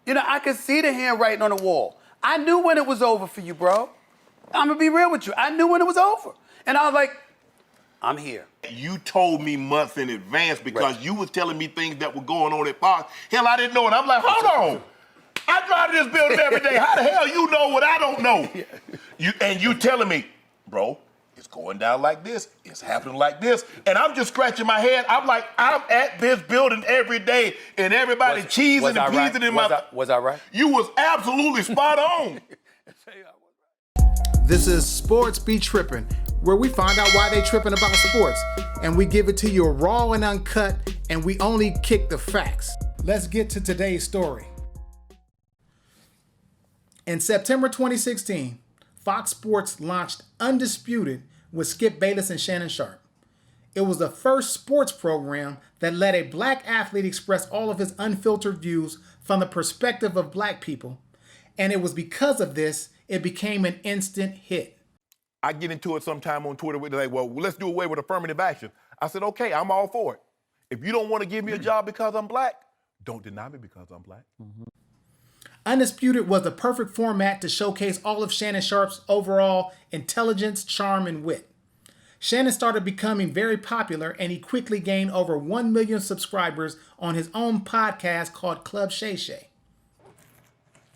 You know, I could see the handwriting on the wall. I knew when it was over for you, bro. I'm gonna be real with you. I knew when it was over. And I was like, I'm here. You told me months in advance because you was telling me things that were going on at Fox. Hell, I didn't know it. I'm like, hold on. I drive to this building every day. How the hell you know what I don't know? You telling me, bro, it's going down like this. It's happening like this. And I'm just scratching my head. I'm like, I'm at this building every day, and everybody cheesing and peasing in my... Was I right? You was absolutely spot on. This is Sports Be Trippin', where we find out why they tripping about sports, and we give it to you raw and uncut, and we only kick the facts. Let's get to today's story. In September 2016, Fox Sports launched Undisputed with Skip Bayless and Shannon Sharpe. It was the first sports program that let a black athlete express all of his unfiltered views from the perspective of black people, and it was because of this it became an instant hit. I get into it sometime on Twitter with like, well, let's do away with affirmative action. I said, okay, I'm all for it. If you don't want to give me a job because I'm black, don't deny me because I'm black. Mm-hmm. Undisputed was the perfect format to showcase all of Shannon Sharpe's overall intelligence, charm, and wit. Shannon started becoming very popular, and he quickly gained over 1 million subscribers on his own podcast called Club Shay Shay.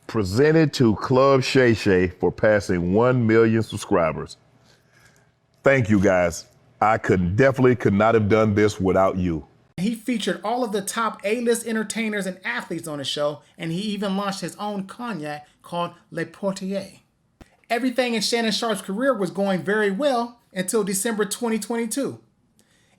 Presented to Club Shay Shay for passing 1 million subscribers. Thank you, guys. I definitely could not have done this without you. He featured all of the top A-list entertainers and athletes on the show, and he even launched his own cognac called Le Portier. Everything in Shannon Sharpe's career was going very well until December 2022.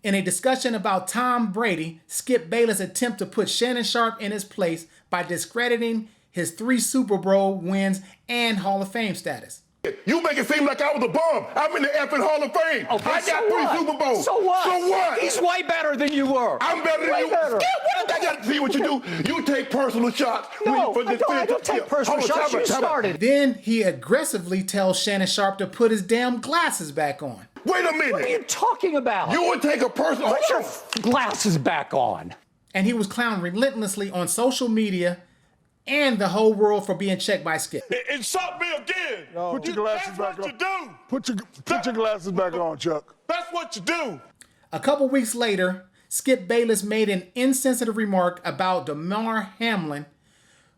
In a discussion about Tom Brady, Skip Bayless attempted to put Shannon Sharpe in his place by discrediting his 3 Super Bowl wins and Hall of Fame status. You make it seem like I was a bum. I'm in the effing Hall of Fame. Okay, I got 3 Super Bowls. So what? So what? He's way better than you were. I'm better than you. Better. Yeah, what? I got to see what you do. You take personal shots. No, I don't take personal shots. You started. Then he aggressively tells Shannon Sharpe to put his damn glasses back on. Wait a minute. What are you talking about? You would take a personal... Put your glasses back on. And he was clowned relentlessly on social media and the whole world for being checked by Skip. Insult me again. No. Put your glasses back on. That's what you do. Put your glasses back on, Chuck. That's what you do. A couple weeks later, Skip Bayless made an insensitive remark about Damar Hamlin,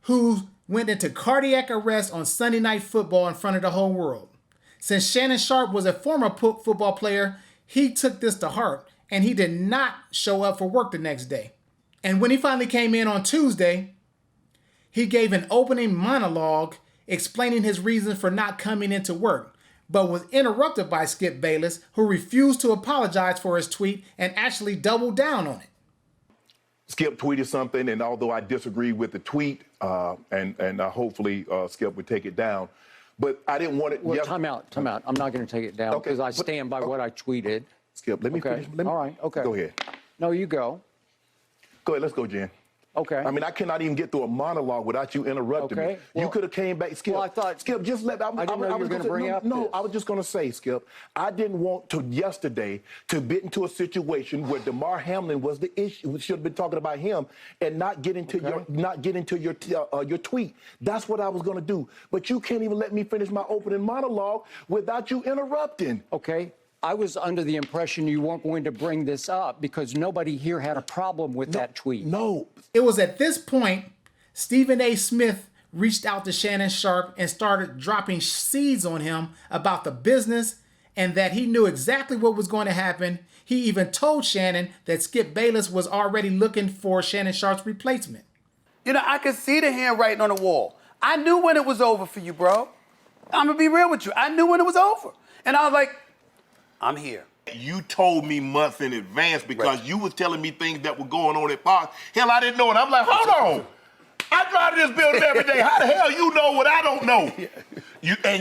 who went into cardiac arrest on Sunday Night Football in front of the whole world. Since Shannon Sharpe was a former football player, he took this to heart, and he did not show up for work the next day. And when he finally came in on Tuesday, he gave an opening monologue explaining his reasons for not coming into work, but was interrupted by Skip Bayless, who refused to apologize for his tweet and actually doubled down on it. Skip tweeted something, and although I disagree with the tweet, and hopefully Skip would take it down, but I didn't want it... Well, time out. I'm not going to take it down because I stand by what I tweeted. Skip, let me finish. All right, okay. Go ahead. No, you go. Go ahead, let's go, Jen. Okay. I mean, I cannot even get through a monologue without you interrupting me. Well, you could have came back, Skip. Well, I thought... Skip, just let... I didn't know you were going to bring up this. No, I was just going to say, Skip, I didn't want to yesterday to get into a situation where Damar Hamlin was the issue. We should have been talking about him and not get into your tweet. That's what I was going to do. But you can't even let me finish my opening monologue without you interrupting. Okay. I was under the impression you weren't going to bring this up because nobody here had a problem with that tweet. No. It was at this point Stephen A. Smith reached out to Shannon Sharpe and started dropping seeds on him about the business and that he knew exactly what was going to happen. He even told Shannon that Skip Bayless was already looking for Shannon Sharpe's replacement. You know, I could see the handwriting on the wall. I knew when it was over for you, bro. I'm gonna be real with you. I knew when it was over. And I was like, I'm here. You told me months in advance because you was telling me things that were going on at Fox. Hell, I didn't know it. I'm like, hold on. I drive to this building every day. How the hell you know what I don't know?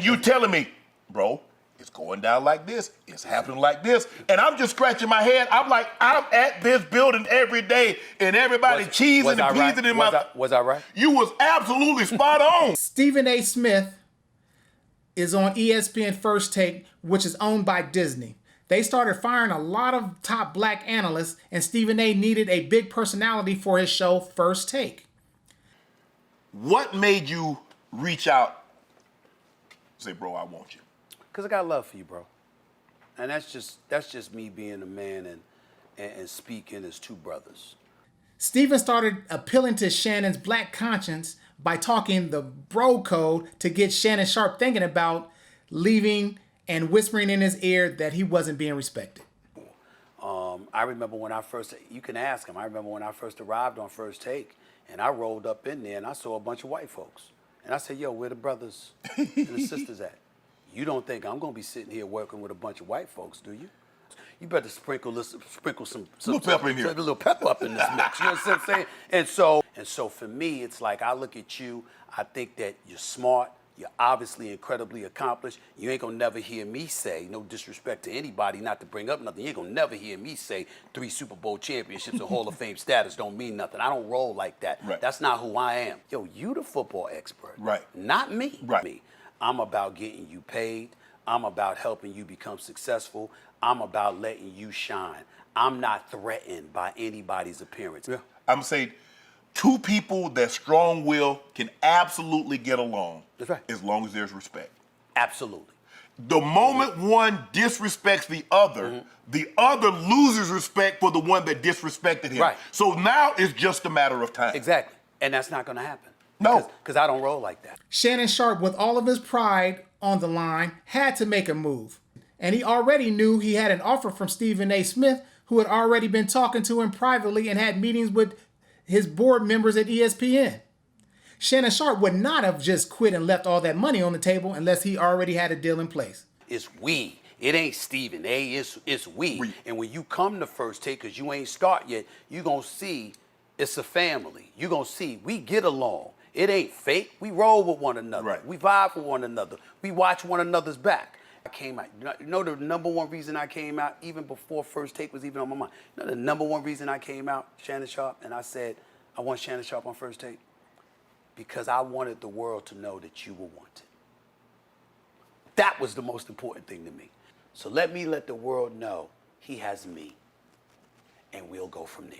You telling me, bro, it's going down like this. It's happening like this. And I'm just scratching my head. I'm like, I'm at this building every day, and everybody cheesing and peasing in my... Was I right? You was absolutely spot on. Stephen A. Smith is on ESPN First Take, which is owned by Disney. They started firing a lot of top black analysts, and Stephen A. needed a big personality for his show First Take. What made you reach out, say, bro, I want you? Because I got love for you, bro. And that's just me being a man and speaking as two brothers. Stephen started appealing to Shannon's black conscience by talking the bro code to get Shannon Sharpe thinking about leaving and whispering in his ear that he wasn't being respected. I remember when you can ask him, I remember when I first arrived on First Take, and I rolled up in there and I saw a bunch of white folks. And I said, yo, where the brothers and the sisters at? You don't think I'm gonna be sitting here working with a bunch of white folks, do you? You better sprinkle some Little pepper in here. A little pepper up in this mix. You know what I'm saying? And so for me, it's like I look at you, I think that you're smart, you're obviously incredibly accomplished. You ain't gonna never hear me say, no disrespect to anybody, not to bring up nothing, you ain't gonna never hear me say 3 Super Bowl championships and Hall of Fame status don't mean nothing. I don't roll like that. Right. That's not who I am. Yo, you the football expert. Right. Not me. Right. Me. I'm about getting you paid. I'm about helping you become successful. I'm about letting you shine. I'm not threatened by anybody's appearance. Yeah. I'm saying two people that strong will can absolutely get along. That's right. As long as there's respect. Absolutely. The moment one disrespects the other loses respect for the one that disrespected him. Right. So now it's just a matter of time. Exactly. And that's not going to happen. No. Because I don't roll like that. Shannon Sharpe, with all of his pride on the line, had to make a move. And he already knew he had an offer from Stephen A. Smith, who had already been talking to him privately and had meetings with his board members at ESPN. Shannon Sharpe would not have just quit and left all that money on the table unless he already had a deal in place. It's we. It ain't Stephen A. It's we. And when you come to First Take, because you ain't start yet, you going to see it's a family. You going to see we get along. It ain't fake. We roll with one another. Right. We vibe with one another. We watch one another's back. I came out. You know the number one reason I came out, even before First Take was even on my mind. You know the number one reason I came out, Shannon Sharpe, and I said, I want Shannon Sharpe on First Take? Because I wanted the world to know that you were wanted. That was the most important thing to me. So let the world know he has me, and we'll go from there.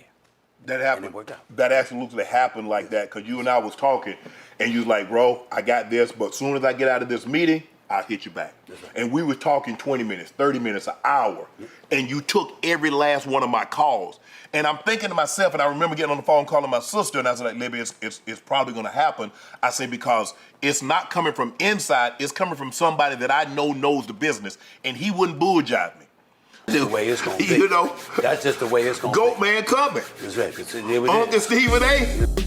That happened. And it worked out. That absolutely happened like that because you and I was talking, and you was like, bro, I got this, but as soon as I get out of this meeting, I'll hit you back. That's right. And we were talking 20 minutes, 30 minutes, an hour, and you took every last one of my calls. And I'm thinking to myself, and I remember getting on the phone calling my sister, and I was like, Libby, it's probably going to happen. I say, because it's not coming from inside, it's coming from somebody that I know knows the business, and he wouldn't bulljive me. That's the way it's going to be. You know? That's just the way it's going to be. Goat man coming. That's right. Uncle Stephen A.